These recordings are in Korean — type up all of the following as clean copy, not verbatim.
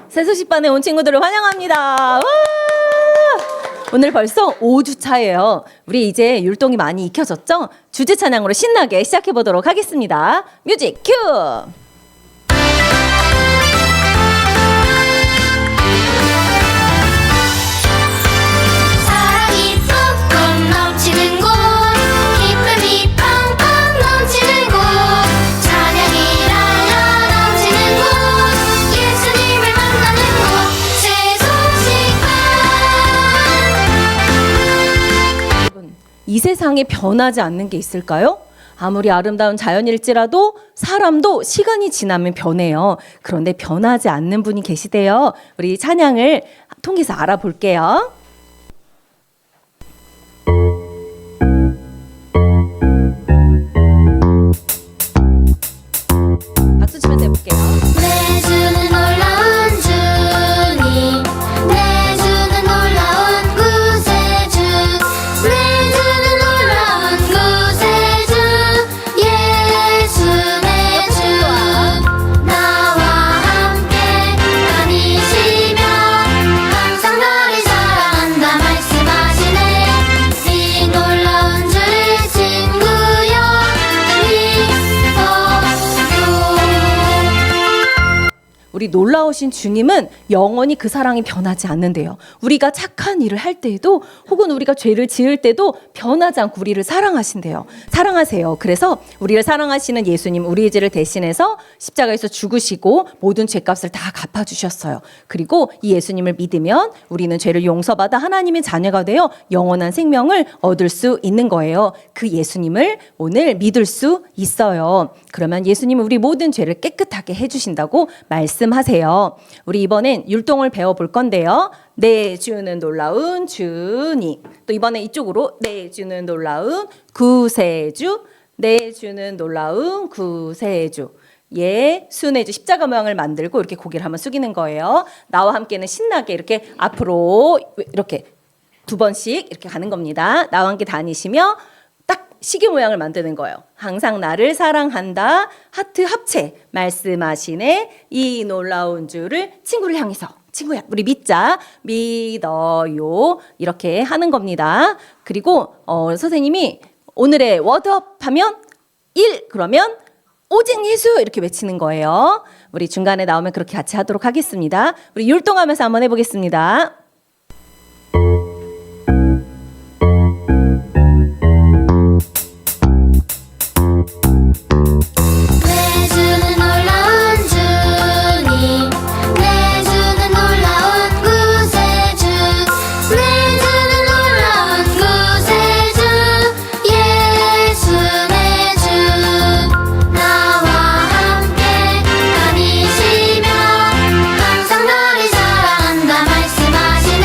새소식반에 온 친구들을 환영합니다. 와! 오늘 벌써 5주 차예요. 우리 이제 율동이 많이 익혀졌죠? 주제 찬양으로 신나게 시작해 보도록 하겠습니다. 뮤직 큐! 사랑이 뿜뿜 넘치는 곳, 기쁨이 팡팡 넘치는 곳, 찬양이 날려 넘치는 곳, 예수님을 만나는 곳, 새소식반. 이 세상에 변하지 않는 게 있을까요? 아무리 아름다운 자연일지라도 사람도 시간이 지나면 변해요. 그런데 변하지 않는 분이 계시대요. 우리 찬양을 통해서 알아볼게요. 박수 치면서 해볼게요. 내 주는 놀라운 주님, 내 주는 놀라운 구세주, 내 주는 놀라운 구세주, 예수 내 주. 나와 함께 다니시며 항상 나를 사랑한다 말씀하시네. 이 놀라운 주를 친구여 우리 놀라우신 주님은 영원히 그 사랑이 변하지 않는데요. 우리가 착한 일을 할 때에도 혹은 우리가 죄를 지을 때도 변하지 않고 우리를 사랑하신대요. 사랑하세요. 그래서 우리를 사랑하시는 예수님, 우리의 죄를 대신해서 십자가에서 죽으시고 모든 죄값을 다 갚아주셨어요. 그리고 이 예수님을 믿으면 우리는 죄를 용서받아 하나님의 자녀가 되어 영원한 생명을 얻을 수 있는 거예요. 그 예수님을 오늘 믿을 수 있어요. 그러면 예수님은 우리 모든 죄를 깨끗하게 해주신다고 말씀하세요. 우리 이번엔 율동을 배워볼 건데요. 내 주는 놀라운 주님. 또 이번에 이쪽으로 내 주는 놀라운 구세주. 내 주는 놀라운 구세주. 예수의 주 십자가 모양을 만들고 이렇게 고개를 한번 숙이는 거예요. 나와 함께는 신나게 이렇게 앞으로 이렇게 2번씩 이렇게 가는 겁니다. 나와 함께 다니시며 딱 시계 모양을 만드는 거예요. 항상 나를 사랑한다. 하트 합체 말씀하시네. 이 놀라운 주를 친구를 향해서 친구야 우리 믿자. 믿어요. 이렇게 하는 겁니다. 그리고 선생님이 오늘의 워드업 하면 1 그러면 오직 예수 이렇게 외치는 거예요. 우리 중간에 나오면 그렇게 같이 하도록 하겠습니다. 우리 율동하면서 한번 해보겠습니다. 내 주는 놀라운 주님, 내 주는 놀라운 구세주, 내 주는 놀라운 구세주, 예수 내 주. 나와 함께 다니시며 항상 나를 사랑한다 말씀하시네.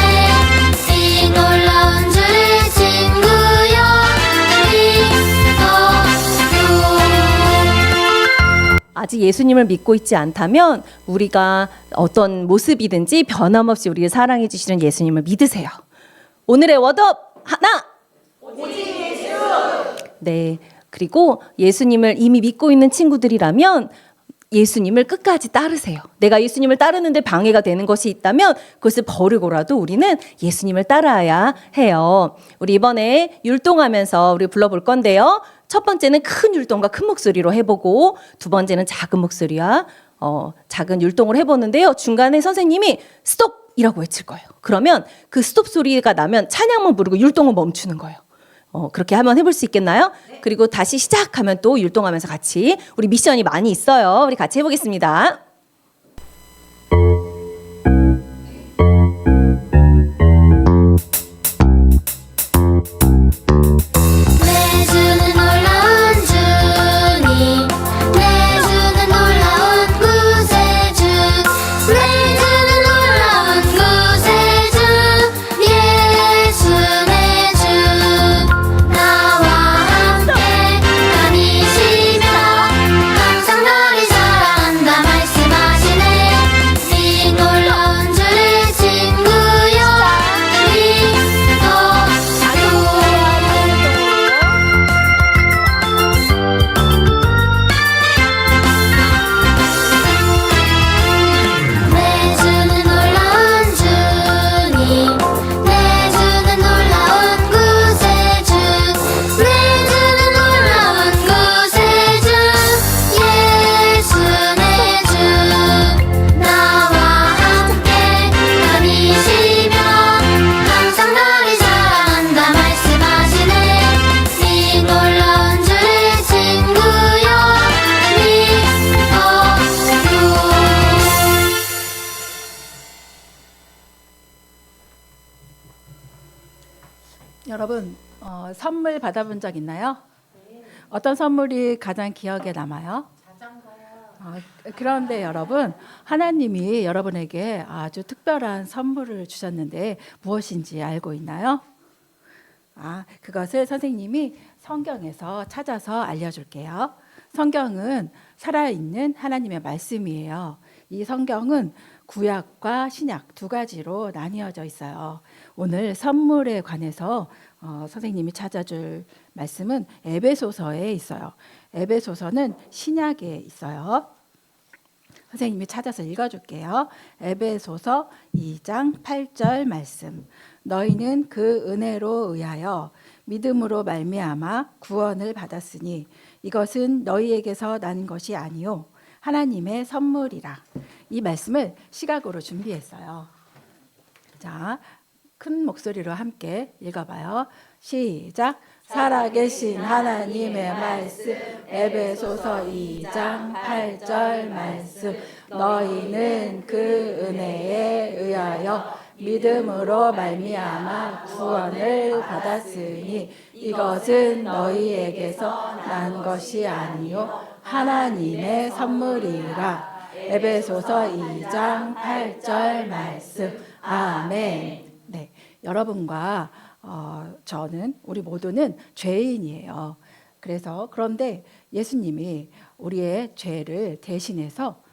이 놀라운 주를 친구여 믿어요. 아직 예수님을 믿고 있지 않다면 우리가 어떤 모습이든지 변함없이 우리를 사랑해 주시는 예수님을 믿으세요. 오늘의 워드업 하나. 오직 예수. 네. 그리고 예수님을 이미 믿고 있는 친구들이라면 예수님을 끝까지 따르세요. 내가 예수님을 따르는데 방해가 되는 것이 있다면 그것을 버리고라도 우리는 예수님을 따라야 해요. 우리 이번에 율동하면서 우리 불러볼 건데요. 첫 번째는 큰 율동과 큰 목소리로 해보고 두 번째는 작은 목소리와 작은 율동을 해보는데요. 중간에 선생님이 스톱이라고 외칠 거예요. 그러면 그 스톱 소리가 나면 찬양만 부르고 율동은 멈추는 거예요. 그렇게 한번 해볼 수 있겠나요? 네. 그리고 다시 시작하면 또 율동하면서 같이 우리 미션이 많이 있어요. 우리 같이 해보겠습니다. 내 주는 놀라운 주님, 내 주는 놀라운 구세주, 내 주는 놀라운 구세주, 예수 내 주. 나와 함께 다니시며 항상 나를 사랑한다 말씀 여러분 선물 받아본 적 있나요? 어떤 선물이 가장 기억에 남아요? 그런데 여러분 하나님이 여러분에게 아주 특별한 선물을 주셨는데 무엇인지 알고 있나요? 그것을 선생님이 성경에서 찾아서 알려줄게요. 성경은 살아있는 하나님의 말씀이에요. 이 성경은 구약과 신약 두 가지로 나뉘어져 있어요. 오늘 선물에 관해서 선생님이 찾아줄 말씀은 에베소서에 있어요. 에베소서는 신약에 있어요. 선생님이 찾아서 읽어줄게요. 에베소서 2장 8절 말씀. 너희는 그 은혜로 의하여 믿음으로 말미암아 구원을 받았으니 이것은 너희에게서 난 것이 아니요 하나님의 선물이라. 이 말씀을 시각으로 준비했어요. 자, 큰 목소리로 함께 읽어봐요. 시작. 살아계신 하나님의 말씀. 에베소서 2장 8절 말씀. 너희는 그 은혜에 의하여 믿음으로 말미암아 구원을 받았으니 이것은 너희에게서 난 것이 아니요 하나님의 선물이라. 에베소서 2장 8절 말씀. 아멘. 네, 여러분과 저는 우리 모두는 죄인이에요. 그런데 예수님이 우리의 죄를 대신해서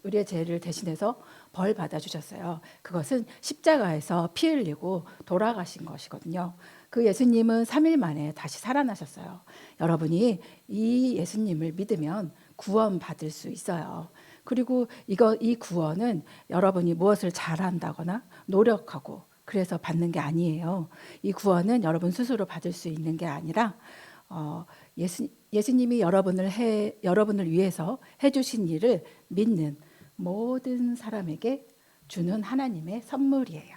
우리의 죄를 대신해서 벌 받아 주셨어요. 그것은 십자가에서 피 흘리고 돌아가신 것이거든요. 그 예수님은 3일 만에 다시 살아나셨어요. 여러분이 이 예수님을 믿으면 구원 받을 수 있어요. 그리고 이 구원은 여러분이 무엇을 잘한다거나 노력하고 그래서 받는 게 아니에요. 이 구원은 여러분 스스로 받을 수 있는 게 아니라 예수님이 여러분을 위해서 해주신 일을 믿는 모든 사람에게 주는 하나님의 선물이에요.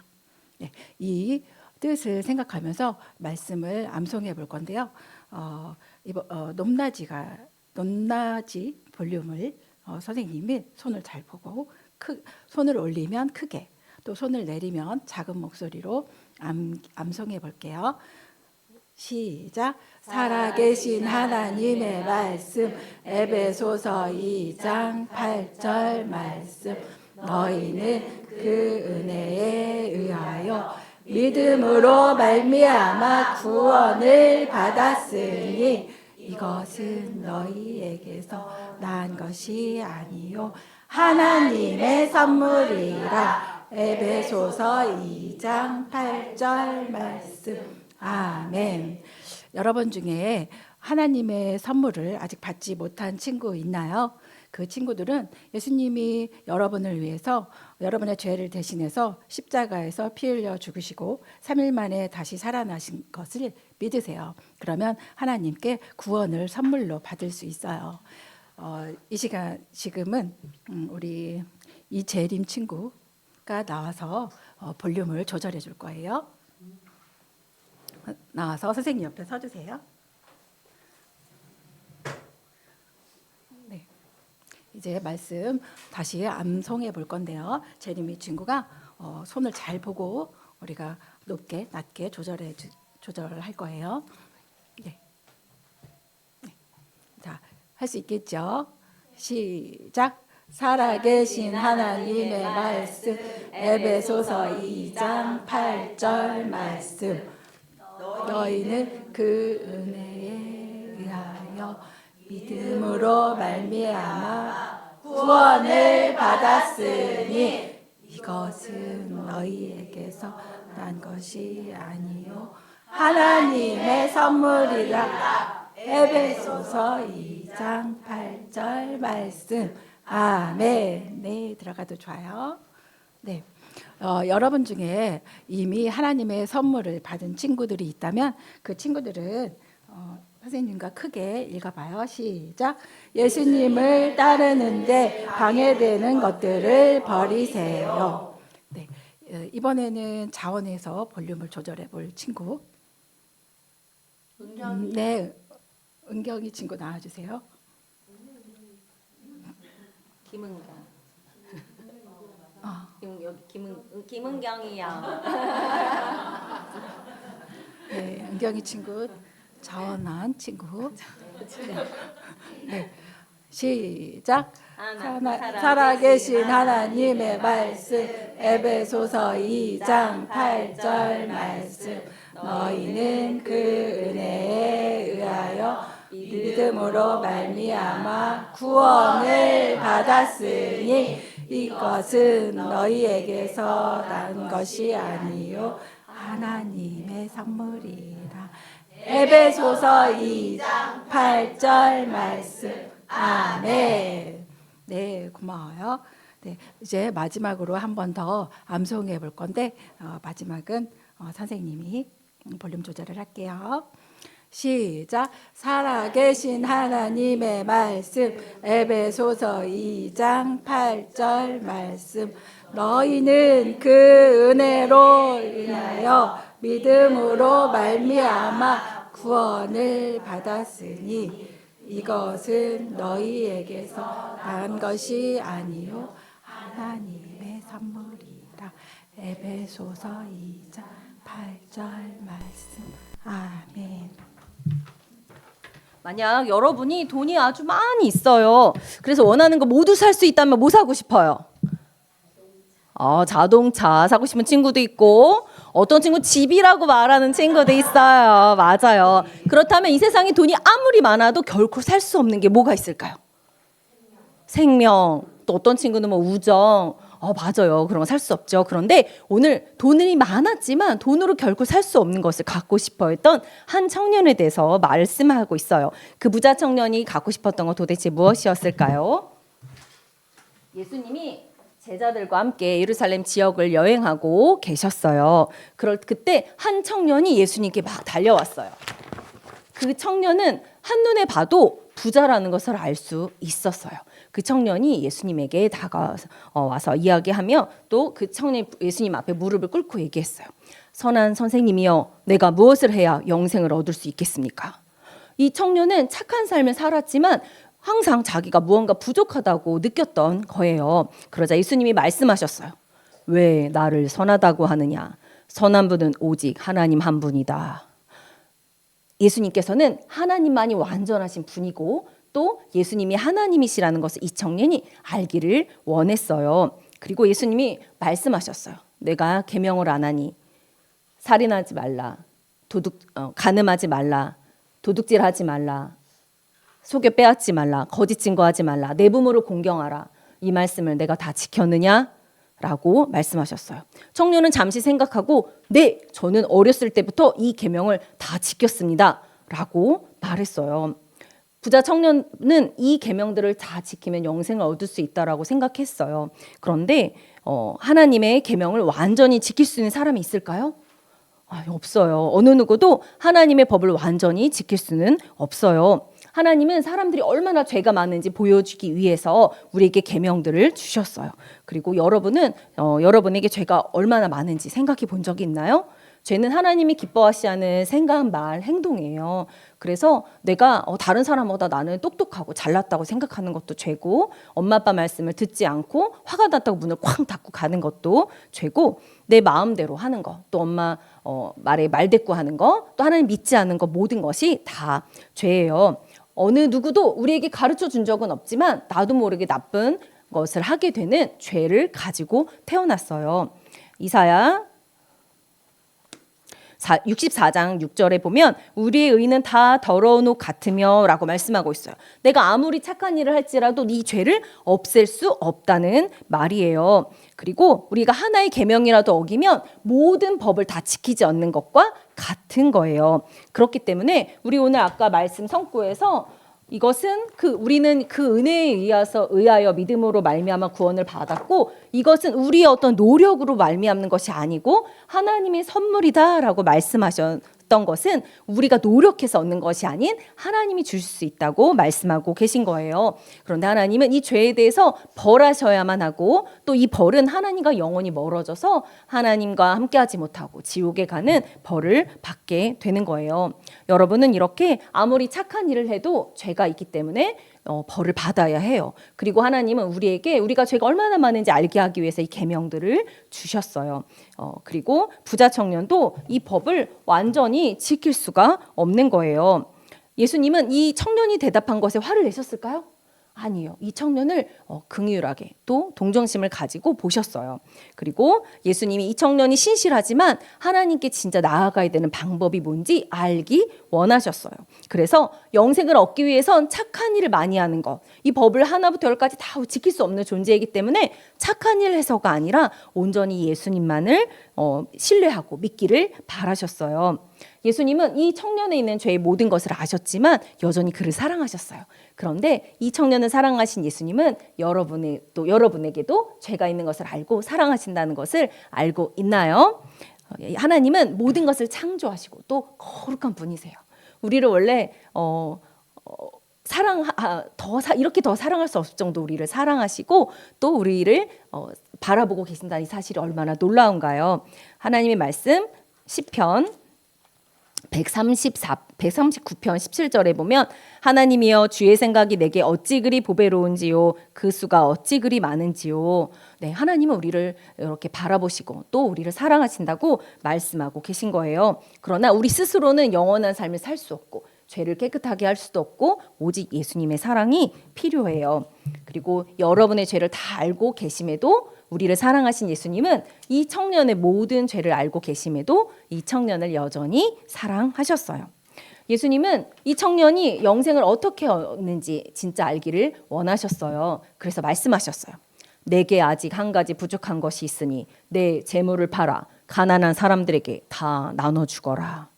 네, 이 뜻을 생각하면서 말씀을 암송해 볼 건데요. 높낮이 볼륨을 선생님이 손을 잘 보고 손을 올리면 크게 또 손을 내리면 작은 목소리로 암송해 볼게요. 시작. 살아계신 하나님의 말씀. 에베소서 2장 8절 말씀. 너희는 그 은혜에 의하여 믿음으로 말미암아 구원을 받았으니 이것은 너희에게서 난 것이 아니요 하나님의 선물이라. 에베소서 2장 8절 말씀. 아멘. 여러분 중에 하나님의 선물을 아직 받지 못한 친구 있나요? 그 친구들은 예수님이 여러분을 위해서 여러분의 죄를 대신해서 십자가에서 피 흘려 죽으시고 3일 만에 다시 살아나신 것을 믿으세요. 그러면 하나님께 구원을 선물로 받을 수 있어요. 이 시간 지금은 우리 이재림 친구가 나와서 볼륨을 조절해 줄 거예요. 나와서 선생님 옆에 서주세요. 네, 이제 말씀 다시 암송해 볼 건데요. 재림이 친구가 손을 잘 보고 우리가 높게 낮게 조절할 거예요. 네. 자, 할 수 있겠죠? 시작. 살아계신 하나님의 말씀. 에베소서 2장 8절 말씀. 너희는 그 은혜에 의하여 믿음으로 말미암아 구원을 받았으니 이것은 너희에게서 난 것이 아니요 하나님의 선물이라. 에베소서 2장 8절 말씀. 아멘. 네, 들어가도 좋아요. 네. 여러분 중에 이미 하나님의 선물을 받은 친구들이 있다면 그 친구들은 선생님과 크게 읽어봐요. 시작. 예수님을 따르는데 방해되는 것들을 버리세요. 네, 이번에는 자원에서 볼륨을 조절해 볼 친구. 네, 은경이 친구 나와주세요. 김은경. 여기 김은경이야. 네, 은경이 친구, 자원한 친구. 네, 시작. 살아계신 하나님의 말씀, 에베소서 2장 8절 말씀. 너희는 그 은혜에 의하여 믿음으로 말미암아 구원을 받았으니 이것은 너희에게서 난 것이 아니요 하나님의 선물이라. 에베소서 2장 8절 말씀. 아멘. 네, 고마워요. 네, 이제 마지막으로 한 번 더 암송해 볼 건데 마지막은 선생님이 볼륨 조절을 할게요. 시작. 살아계신 하나님의 말씀, 에베소서 2장 8절 말씀. 너희는 그 은혜로 인하여 믿음으로 말미암아 구원을 받았으니 이것은 너희에게서 난 것이 아니요 하나님의 선물이라. 에베소서 2장 8절 말씀. 아멘. 만약 여러분이 돈이 아주 많이 있어요. 그래서 원하는 거 모두 살 수 있다면 뭐 사고 싶어요? 자동차 사고 싶은 친구도 있고, 어떤 친구 집이라고 말하는 친구도 있어요. 맞아요. 그렇다면 이 세상에 돈이 아무리 많아도 결코 살 수 없는 게 뭐가 있을까요? 생명, 또 어떤 친구는 뭐 우정. 맞아요. 그런 거 살 수 없죠. 그런데 오늘 돈이 많았지만 돈으로 결코 살 수 없는 것을 갖고 싶어 했던 한 청년에 대해서 말씀하고 있어요. 그 부자 청년이 갖고 싶었던 거 도대체 무엇이었을까요? 예수님이 제자들과 함께 예루살렘 지역을 여행하고 계셨어요. 그때 한 청년이 예수님께 막 달려왔어요. 그 청년은 한눈에 봐도 부자라는 것을 알 수 있었어요. 그 청년이 예수님에게 다가와서 이야기하며 또 그 청년이 예수님 앞에 무릎을 꿇고 얘기했어요. 선한 선생님이여, 내가 무엇을 해야 영생을 얻을 수 있겠습니까? 이 청년은 착한 삶을 살았지만 항상 자기가 무언가 부족하다고 느꼈던 거예요. 그러자 예수님이 말씀하셨어요. 왜 나를 선하다고 하느냐? 선한 분은 오직 하나님 한 분이다. 예수님께서는 하나님만이 완전하신 분이고 또 예수님이 하나님이시라는 것을 이 청년이 알기를 원했어요. 그리고 예수님이 말씀하셨어요. 내가 계명을 안 하니 살인하지 말라, 간음하지 말라, 도둑질하지 말라, 속여 빼앗지 말라, 거짓 증거하지 말라, 내 부모를 공경하라. 이 말씀을 내가 다 지켰느냐? 라고 말씀하셨어요. 청년은 잠시 생각하고 네, 저는 어렸을 때부터 이 계명을 다 지켰습니다. 라고 말했어요. 부자 청년은 이 계명들을 다 지키면 영생을 얻을 수 있다라고 생각했어요. 그런데 하나님의 계명을 완전히 지킬 수 있는 사람이 있을까요? 없어요. 어느 누구도 하나님의 법을 완전히 지킬 수는 없어요. 하나님은 사람들이 얼마나 죄가 많은지 보여주기 위해서 우리에게 계명들을 주셨어요. 그리고 여러분은 여러분에게 죄가 얼마나 많은지 생각해 본 적이 있나요? 죄는 하나님이 기뻐하시지 않은 생각, 말, 행동이에요. 그래서 내가 다른 사람보다 나는 똑똑하고 잘났다고 생각하는 것도 죄고, 엄마 아빠 말씀을 듣지 않고 화가 났다고 문을 쾅 닫고 가는 것도 죄고, 내 마음대로 하는 거, 또 엄마 말에 말대꾸하는 거, 또 하나님 믿지 않는 거, 모든 것이 다 죄예요. 어느 누구도 우리에게 가르쳐 준 적은 없지만 나도 모르게 나쁜 것을 하게 되는 죄를 가지고 태어났어요. 이사야 64장 6절에 보면 우리의 의는 다 더러운 옷 같으며 라고 말씀하고 있어요. 내가 아무리 착한 일을 할지라도 네 죄를 없앨 수 없다는 말이에요. 그리고 우리가 하나의 계명이라도 어기면 모든 법을 다 지키지 않는 것과 같은 거예요. 그렇기 때문에 우리 오늘 아까 말씀 성구에서 이것은 우리는 그 은혜에 의하여 믿음으로 말미암아 구원을 받았고, 이것은 우리의 어떤 노력으로 말미암는 것이 아니고 하나님의 선물이다라고 말씀하셨던 것은 우리가 노력해서 얻는 것이 아닌 하나님이 주실 수 있다고 말씀하고 계신 거예요. 그런데 하나님은 이 죄에 대해서 벌하셔야만 하고, 또 이 벌은 하나님과 영원히 멀어져서 하나님과 함께하지 못하고 지옥에 가는 벌을 받게 되는 거예요. 여러분은 이렇게 아무리 착한 일을 해도 죄가 있기 때문에 벌을 받아야 해요. 그리고 하나님은 우리에게 우리가 죄가 얼마나 많은지 알게 하기 위해서 이 계명들을 주셨어요. 그리고 부자 청년도 이 법을 완전히 지킬 수가 없는 거예요. 예수님은 이 청년이 대답한 것에 화를 내셨을까요? 아니요. 이 청년을 긍휼하게 또 동정심을 가지고 보셨어요. 그리고 예수님이 이 청년이 신실하지만 하나님께 진짜 나아가야 되는 방법이 뭔지 알기 원하셨어요. 그래서 영생을 얻기 위해선 착한 일을 많이 하는 것, 이 법을 하나부터 열까지 다 지킬 수 없는 존재이기 때문에 착한 일을 해서가 아니라 온전히 예수님만을 신뢰하고 믿기를 바라셨어요. 예수님은 이 청년에 있는 죄의 모든 것을 아셨지만 여전히 그를 사랑하셨어요. 그런데 이 청년을 사랑하신 예수님은 여러분에게도 죄가 있는 것을 알고 사랑하신다는 것을 알고 있나요? 하나님은 모든 것을 창조하시고 또 거룩한 분이세요. 우리를 원래 이렇게 더 사랑할 수 없을 정도 우리를 사랑하시고 또 우리를 바라보고 계신다는 이 사실이 얼마나 놀라운가요? 하나님의 말씀 시편 139편 17절에 보면 하나님이여 주의 생각이 내게 어찌 그리 보배로운지요 그 수가 어찌 그리 많은지요. 네, 하나님은 우리를 이렇게 바라보시고 또 우리를 사랑하신다고 말씀하고 계신 거예요. 그러나 우리 스스로는 영원한 삶을 살 수 없고 죄를 깨끗하게 할 수도 없고 오직 예수님의 사랑이 필요해요. 그리고 여러분의 죄를 다 알고 계심에도 우리를 사랑하신 예수님은 이 청년의 모든 죄를 알고 계심에도 이 청년을 여전히 사랑하셨어요. 예수님은 이 청년이 영생을 어떻게 얻는지 진짜 알기를 원하셨어요. 그래서 말씀하셨어요. 내게 아직 한 가지 부족한 것이 있으니 내 재물을 팔아 가난한 사람들에게 다 나눠주거라.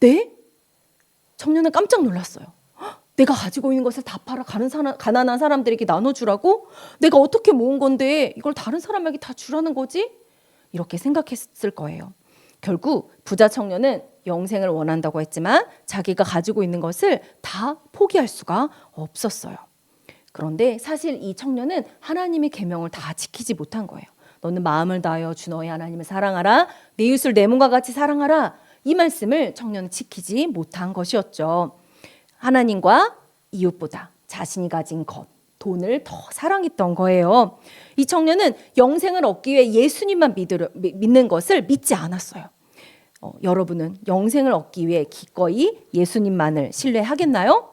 네? 청년은 깜짝 놀랐어요. 내가 가지고 있는 것을 다 팔아 가난한 사람들에게 나눠주라고? 내가 어떻게 모은 건데 이걸 다른 사람에게 다 주라는 거지? 이렇게 생각했을 거예요. 결국 부자 청년은 영생을 원한다고 했지만 자기가 가지고 있는 것을 다 포기할 수가 없었어요. 그런데 사실 이 청년은 하나님의 계명을 다 지키지 못한 거예요. 너는 마음을 다하여 주 너의 하나님을 사랑하라. 내 이웃을 내 몸과 같이 사랑하라. 이 말씀을 청년은 지키지 못한 것이었죠. 하나님과 이웃보다 자신이 가진 것, 돈을 더 사랑했던 거예요. 이 청년은 영생을 얻기 위해 예수님만 믿는 것을 믿지 않았어요. 여러분은 영생을 얻기 위해 기꺼이 예수님만을 신뢰하겠나요?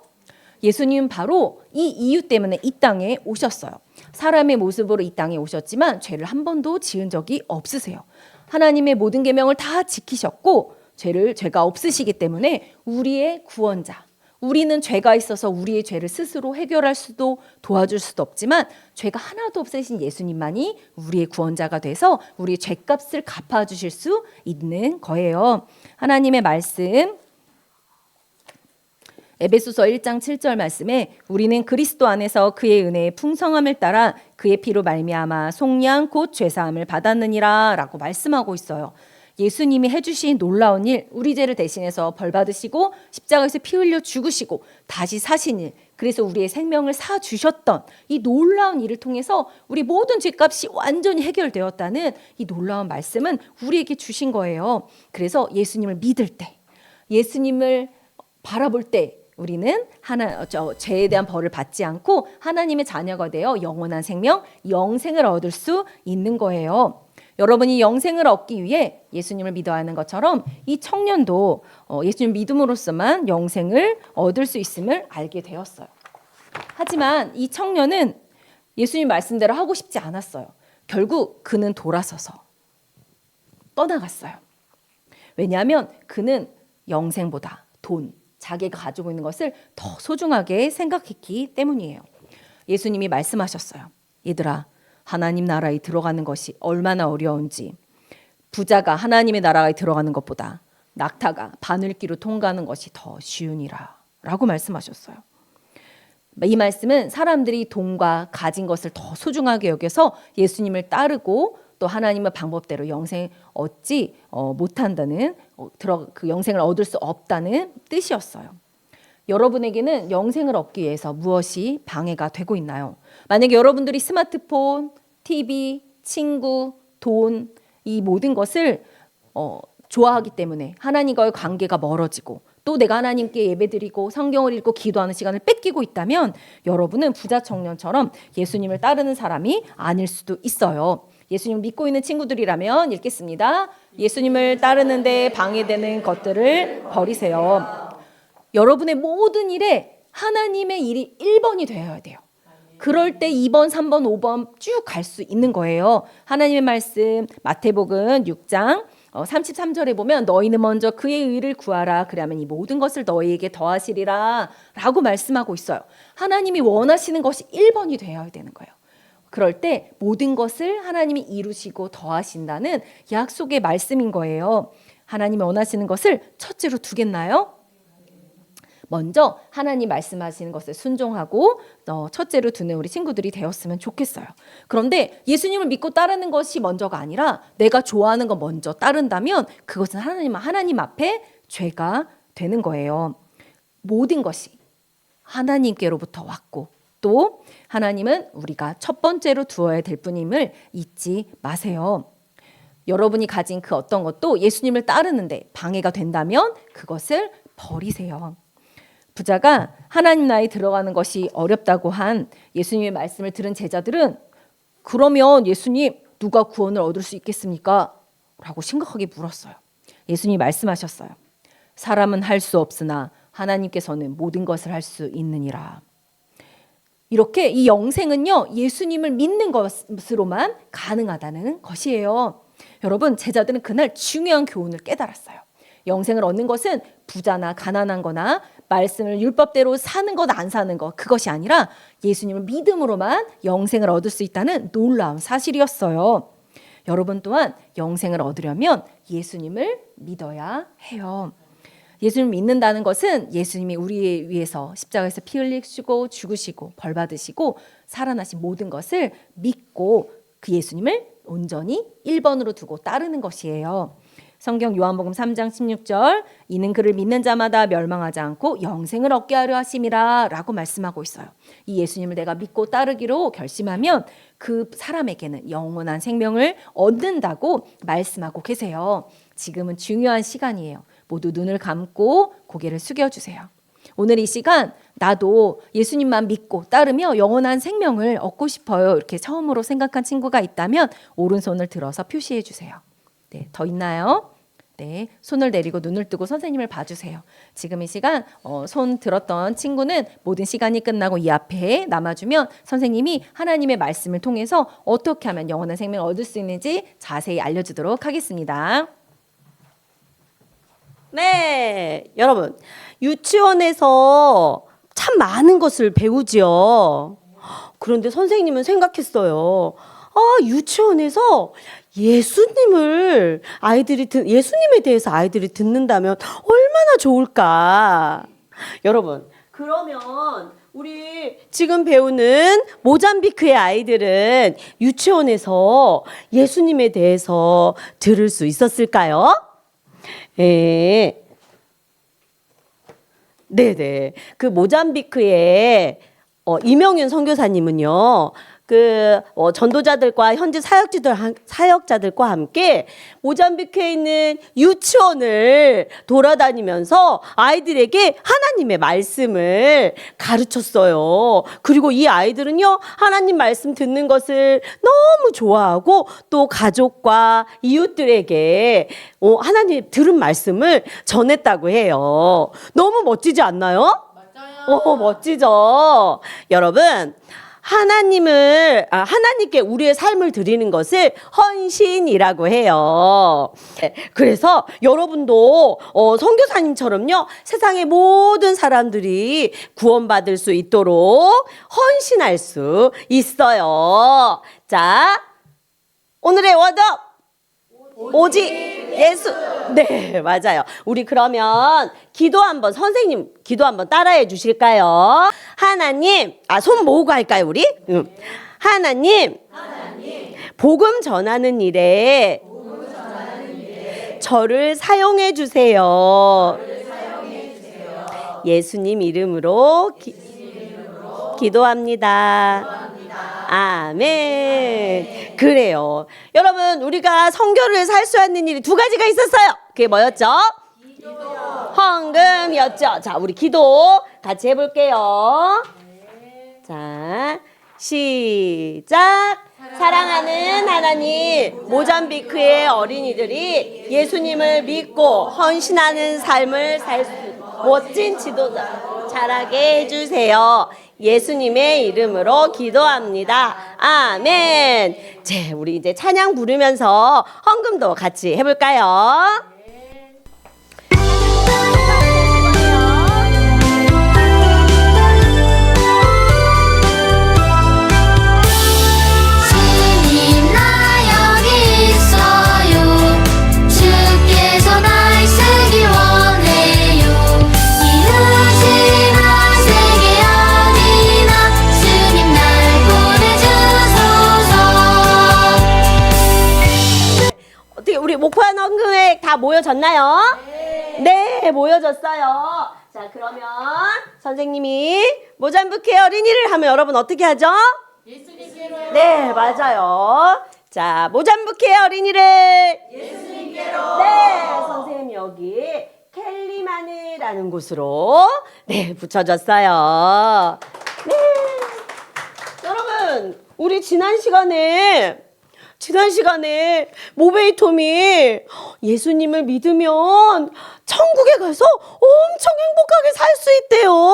예수님은 바로 이 이유 때문에 이 땅에 오셨어요. 사람의 모습으로 이 땅에 오셨지만 죄를 한 번도 지은 적이 없으세요. 하나님의 모든 계명을 다 지키셨고 죄가 없으시기 때문에 우리의 구원자, 우리는 죄가 있어서 우리의 죄를 스스로 해결할 수도 도와줄 수도 없지만 죄가 하나도 없으신 예수님만이 우리의 구원자가 돼서 우리의 죄값을 갚아주실 수 있는 거예요. 하나님의 말씀 에베소서 1장 7절 말씀에 우리는 그리스도 안에서 그의 은혜의 풍성함을 따라 그의 피로 말미암아 속량 곧 죄사함을 받았느니라 라고 말씀하고 있어요. 예수님이 해주신 놀라운 일, 우리 죄를 대신해서 벌 받으시고 십자가에서 피 흘려 죽으시고 다시 사신 일, 그래서 우리의 생명을 사주셨던 이 놀라운 일을 통해서 우리 모든 죄값이 완전히 해결되었다는 이 놀라운 말씀은 우리에게 주신 거예요. 그래서 예수님을 믿을 때, 예수님을 바라볼 때 우리는 죄에 대한 벌을 받지 않고 하나님의 자녀가 되어 영원한 생명, 영생을 얻을 수 있는 거예요. 여러분이 영생을 얻기 위해 예수님을 믿어야 하는 것처럼 이 청년도 예수님 믿음으로써만 영생을 얻을 수 있음을 알게 되었어요. 하지만 이 청년은 예수님 말씀대로 하고 싶지 않았어요. 결국 그는 돌아서서 떠나갔어요. 왜냐하면 그는 영생보다 돈, 자기가 가지고 있는 것을 더 소중하게 생각했기 때문이에요. 예수님이 말씀하셨어요. 얘들아, 하나님 나라에 들어가는 것이 얼마나 어려운지, 부자가 하나님의 나라에 들어가는 것보다 낙타가 바늘길로 통과하는 것이 더 쉬우니라 라고 말씀하셨어요. 이 말씀은 사람들이 돈과 가진 것을 더 소중하게 여겨서 예수님을 따르고 또 하나님의 방법대로 영생 얻지 못한다는, 그 영생을 얻을 수 없다는 뜻이었어요. 여러분에게는 영생을 얻기 위해서 무엇이 방해가 되고 있나요? 만약에 여러분들이 스마트폰, TV, 친구, 돈, 이 모든 것을 좋아하기 때문에 하나님과의 관계가 멀어지고 또 내가 하나님께 예배드리고 성경을 읽고 기도하는 시간을 뺏기고 있다면 여러분은 부자 청년처럼 예수님을 따르는 사람이 아닐 수도 있어요. 예수님을 믿고 있는 친구들이라면 읽겠습니다. 예수님을 따르는데 방해되는 것들을 버리세요. 여러분의 모든 일에 하나님의 일이 1번이 되어야 돼요. 그럴 때 2번, 3번, 5번 쭉 갈 수 있는 거예요. 하나님의 말씀 마태복음 6장 33절에 보면 너희는 먼저 그의 의를 구하라. 그러면 이 모든 것을 너희에게 더하시리라 라고 말씀하고 있어요. 하나님이 원하시는 것이 1번이 되어야 되는 거예요. 그럴 때 모든 것을 하나님이 이루시고 더하신다는 약속의 말씀인 거예요. 하나님이 원하시는 것을 첫째로 두겠나요? 먼저 하나님 말씀하시는 것을 순종하고 첫째로 두는 우리 친구들이 되었으면 좋겠어요. 그런데 예수님을 믿고 따르는 것이 먼저가 아니라 내가 좋아하는 거 먼저 따른다면 그것은 하나님 앞에 죄가 되는 거예요. 모든 것이 하나님께로부터 왔고 또 하나님은 우리가 첫 번째로 두어야 될 분임을 잊지 마세요. 여러분이 가진 그 어떤 것도 예수님을 따르는데 방해가 된다면 그것을 버리세요. 부자가 하나님 나라에 들어가는 것이 어렵다고 한 예수님의 말씀을 들은 제자들은 그러면 예수님 누가 구원을 얻을 수 있겠습니까? 라고 심각하게 물었어요. 예수님이 말씀하셨어요. 사람은 할 수 없으나 하나님께서는 모든 것을 할 수 있느니라. 이렇게 이 영생은요 예수님을 믿는 것으로만 가능하다는 것이에요. 여러분 제자들은 그날 중요한 교훈을 깨달았어요. 영생을 얻는 것은 부자나 가난한 거나 말씀을 율법대로 사는 것 안 사는 것 그것이 아니라 예수님을 믿음으로만 영생을 얻을 수 있다는 놀라운 사실이었어요. 여러분 또한 영생을 얻으려면 예수님을 믿어야 해요. 예수님을 믿는다는 것은 예수님이 우리 위해서 십자가에서 피 흘리시고 죽으시고 벌 받으시고 살아나신 모든 것을 믿고 그 예수님을 온전히 1번으로 두고 따르는 것이에요. 성경 요한복음 3장 16절 이는 그를 믿는 자마다 멸망하지 않고 영생을 얻게 하려 하심이라 라고 말씀하고 있어요. 이 예수님을 내가 믿고 따르기로 결심하면 그 사람에게는 영원한 생명을 얻는다고 말씀하고 계세요. 지금은 중요한 시간이에요. 모두 눈을 감고 고개를 숙여주세요. 오늘 이 시간 나도 예수님만 믿고 따르며 영원한 생명을 얻고 싶어요. 이렇게 처음으로 생각한 친구가 있다면 오른손을 들어서 표시해 주세요. 네, 더 있나요? 네, 손을 내리고 눈을 뜨고 선생님을 봐주세요. 지금 이 시간 손 들었던 친구는 모든 시간이 끝나고 이 앞에 남아주면 선생님이 하나님의 말씀을 통해서 어떻게 하면 영원한 생명을 얻을 수 있는지 자세히 알려주도록 하겠습니다. 네, 여러분 유치원에서 참 많은 것을 배우지요. 그런데 선생님은 생각했어요. 유치원에서 예수님에 대해서 아이들이 듣는다면 얼마나 좋을까. 여러분, 그러면 우리 지금 배우는 모잠비크의 아이들은 유치원에서 예수님에 대해서 들을 수 있었을까요? 네네. 그 모잠비크의 이명윤 선교사님은요. 전도자들과 현지 사역자들과 함께 모잠비크에 있는 유치원을 돌아다니면서 아이들에게 하나님의 말씀을 가르쳤어요. 그리고 이 아이들은요, 하나님 말씀 듣는 것을 너무 좋아하고 또 가족과 이웃들에게 하나님 들은 말씀을 전했다고 해요. 너무 멋지지 않나요? 맞아요. 멋지죠? 여러분, 하나님께 우리의 삶을 드리는 것을 헌신이라고 해요. 그래서 여러분도 선교사님처럼요, 세상의 모든 사람들이 구원받을 수 있도록 헌신할 수 있어요. 자, 오늘의 워드업! 오직 예수. 네, 맞아요. 우리 그러면 선생님 기도 한번 따라해 주실까요? 하나님, 손 모으고 할까요, 우리? 하나님, 복음 전하는 일에 저를 사용해 주세요. 예수님 이름으로 기도합니다. 아멘. 그래요. 여러분, 우리가 선교를 살 수 있는 일이 두 가지가 있었어요. 그게 뭐였죠? 헌금이었죠. 자, 우리 기도 같이 해볼게요. 자, 시작. 사랑하는 하나님, 모잠비크의 어린이들이 예수님을 믿고 헌신하는 삶을 살 수 멋진 지도자 자라게 해주세요. 예수님의 이름으로 기도합니다. 아멘. 자, 우리 이제 찬양 부르면서 헌금도 같이 해볼까요? 주님 나 여기 있어요. 주께서 날 쓰기 원해요. 이루시나 세계 어디나 주님 날 보내주소서. 어떻게 우리 목포한 헌금액 다 모여졌나요? 네, 모여졌어요. 자, 그러면 선생님이 모잠비크의 어린이를 하면 여러분 어떻게 하죠? 예수님께로. 네, 맞아요. 자, 모잠비크의 어린이를 예수님께로. 네, 선생님 여기 켈리마느라는 곳으로 네, 붙여줬어요. 네. 여러분, 우리 지난 시간에 모베이톰이 예수님을 믿으면 천국에 가서 엄청 행복하게 살 수 있대요.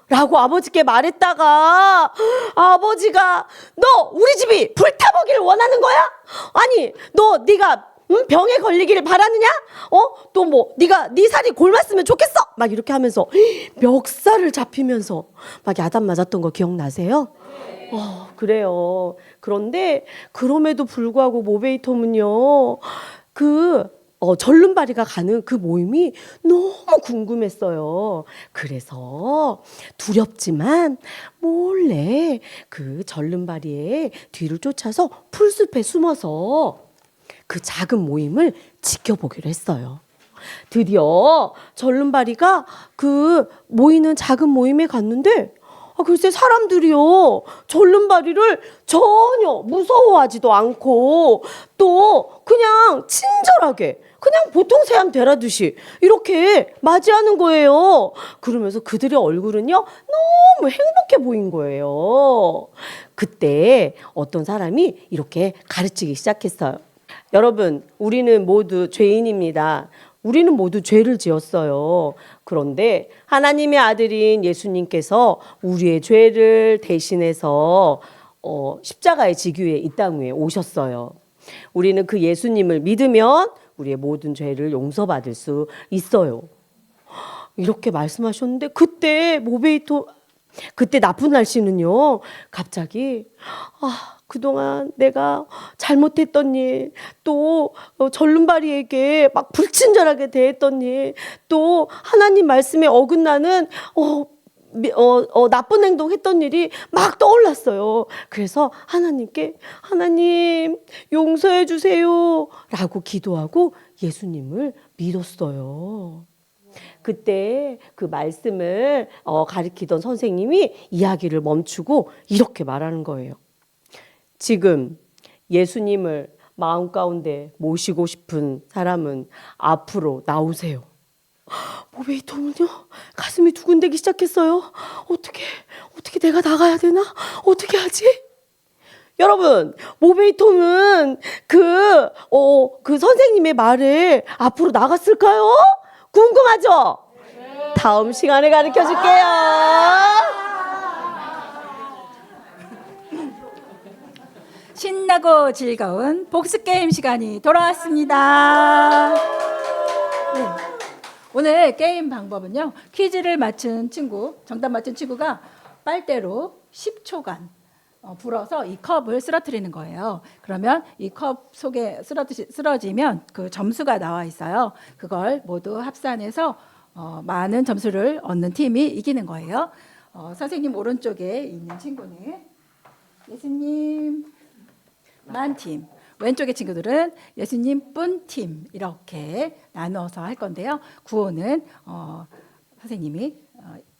라고 아버지께 말했다가 아버지가 너 우리 집이 불타보기를 원하는 거야? 아니 네가 병에 걸리기를 바라느냐? 또 뭐 네가 네 살이 골랐으면 좋겠어? 막 이렇게 하면서 멱살을 잡히면서 막 야단 맞았던 거 기억나세요? 그래요. 그런데 그럼에도 불구하고 모베이톰은요, 절름발이가 가는 그 모임이 너무 궁금했어요. 그래서 두렵지만 몰래 그 절름발이의 뒤를 쫓아서 풀숲에 숨어서 그 작은 모임을 지켜보기로 했어요. 드디어 절름발이가 그 모이는 작은 모임에 갔는데 글쎄 사람들이요 절름발이를 전혀 무서워하지도 않고 또 그냥 친절하게 그냥 보통 사람 대하듯이 이렇게 맞이하는 거예요. 그러면서 그들의 얼굴은요 너무 행복해 보인 거예요. 그때 어떤 사람이 이렇게 가르치기 시작했어요. 여러분, 우리는 모두 죄인입니다. 우리는 모두 죄를 지었어요. 그런데 하나님의 아들인 예수님께서 우리의 죄를 대신해서 십자가의 지기 위해 이 땅 위에 오셨어요. 우리는 그 예수님을 믿으면 우리의 모든 죄를 용서받을 수 있어요. 이렇게 말씀하셨는데 그때 나쁜 날씨는요 갑자기 그동안 내가 잘못했던 일, 또 절름발이에게 막 불친절하게 대했던 일, 또 하나님 말씀에 어긋나는 나쁜 행동했던 일이 막 떠올랐어요. 그래서 하나님 용서해 주세요 라고 기도하고 예수님을 믿었어요. 그때 그 말씀을 가리키던 선생님이 이야기를 멈추고 이렇게 말하는 거예요. 지금 예수님을 마음 가운데 모시고 싶은 사람은 앞으로 나오세요. 모베이톰은요 가슴이 두근대기 시작했어요. 어떻게 내가 나가야 되나? 어떻게 하지? 여러분, 모베이톰은 그 선생님의 말에 앞으로 나갔을까요? 궁금하죠? 다음 시간에 가르쳐 줄게요. 신나고 즐거운 복습 게임 시간이 돌아왔습니다. 네. 오늘 게임 방법은요. 퀴즈를 맞춘 친구, 정답 맞춘 친구가 빨대로 10초간 불어서 이 컵을 쓰러뜨리는 거예요. 그러면 이 컵 속에 쓰러지면 그 점수가 나와 있어요. 그걸 모두 합산해서 많은 점수를 얻는 팀이 이기는 거예요. 선생님 오른쪽에 있는 친구는 예수님 만 팀, 왼쪽의 친구들은 예수님 뿐 팀 이렇게 나눠서 할 건데요. 구호는 선생님이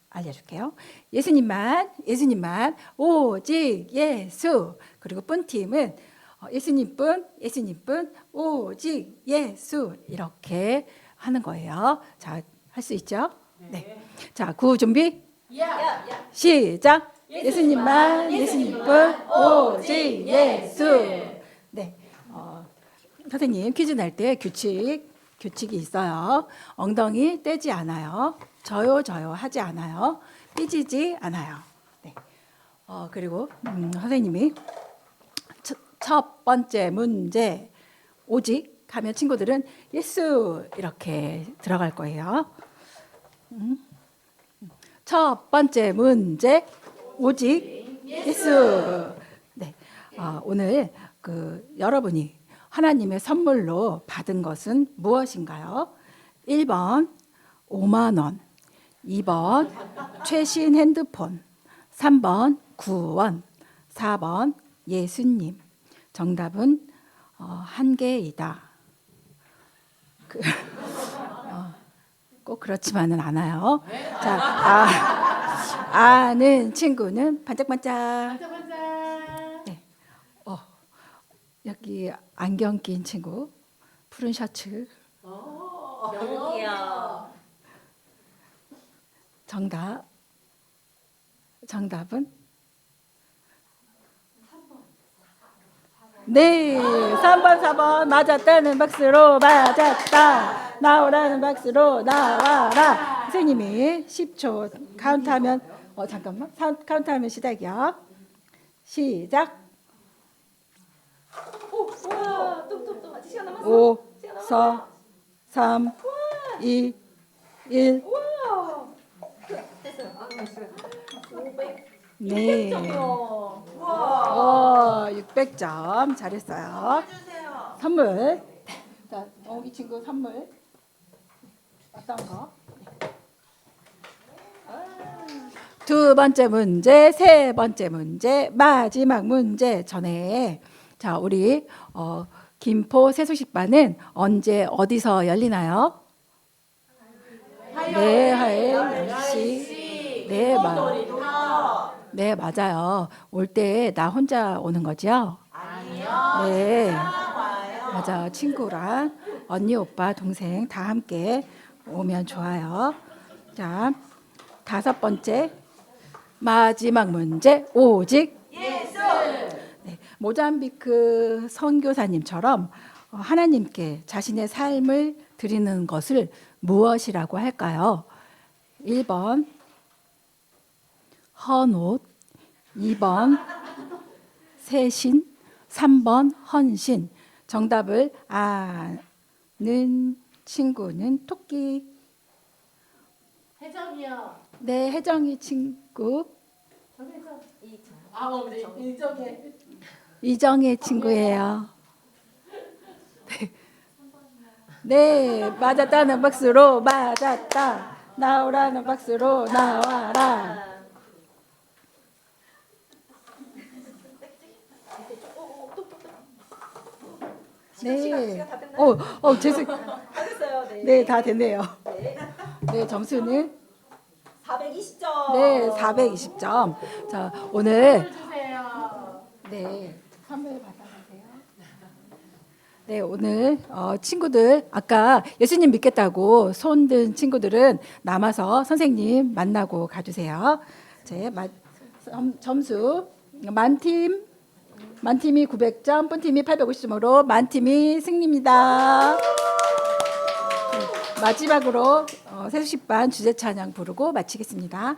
알려줄게요. 예수님만 오직 예수. 그리고 뿐 팀은 예수님뿐 오직 예수 이렇게 하는 거예요. 자, 할 수 있죠? 네. 자, 구호 준비. 시작. 예수님만, 예수님뿐, 오직 예수. 네. 선생님 퀴즈 낼 때 규칙이 있어요. 엉덩이 떼지 않아요. 저요 하지 않아요. 삐지지 않아요. 네. 그리고 선생님이 첫 번째 문제 오직 하면 친구들은 예수 이렇게 들어갈 거예요. 첫 번째 문제 오직 예수. 네. 오늘 여러분이 하나님의 선물로 받은 것은 무엇인가요? 1번 5만 원, 2번 최신 핸드폰, 3번 구원, 4번 예수님. 정답은 한 개이다. 꼭 그렇지만은 않아요. 자, 아는 친구는 반짝반짝. 네. 여기 안경 낀 친구, 푸른 셔츠. 정답은? 네, 3번, 4번 맞았다는 박수로 맞았다. 나오라는 박수로 나와라. 선생님이 10초 카운트하면 잠깐만. 카운트하면 시작이요. 시작. 5, 4, 3, 2, 1. 네. 600점 잘했어요. 선물. 자, 이 친구 선물. 어떤 거? 두 번째 문제, 세 번째 문제, 마지막 문제 전에 자, 우리 김포 세수식반은 언제 어디서 열리나요? 네, 화요일 10시. 네, 맞아요. 올 때 나 혼자 오는 거죠? 아니요. 네. 맞아. 친구랑 언니, 오빠, 동생 다 함께 오면 좋아요. 자, 다섯 번째 마지막 문제 오직 예수. 네, 모잠비크 선교사님처럼 하나님께 자신의 삶을 드리는 것을 무엇이라고 할까요? 1번 헌옷, 2번 세신, 3번 헌신. 정답을 아는 친구는 토끼. 혜정이요. 네, 혜정이 친구. 이정의 친구예요. 네, 맞았다는 박수로 맞았다. 나오라는 박수로 나와라. 네. 죄송. 네, 다 됐네요. 네, 점수는 420점. 네, 420점. 자, 오늘 네, 선물 받아가세요. 네, 오늘 친구들 아까 예수님 믿겠다고 손든 친구들은 남아서 선생님 만나고 가주세요. 제 점수 만팀이 900점, 뿜팀이 850점으로 만팀이 승리입니다. 네, 마지막으로 세수식반 주제 찬양 부르고 마치겠습니다.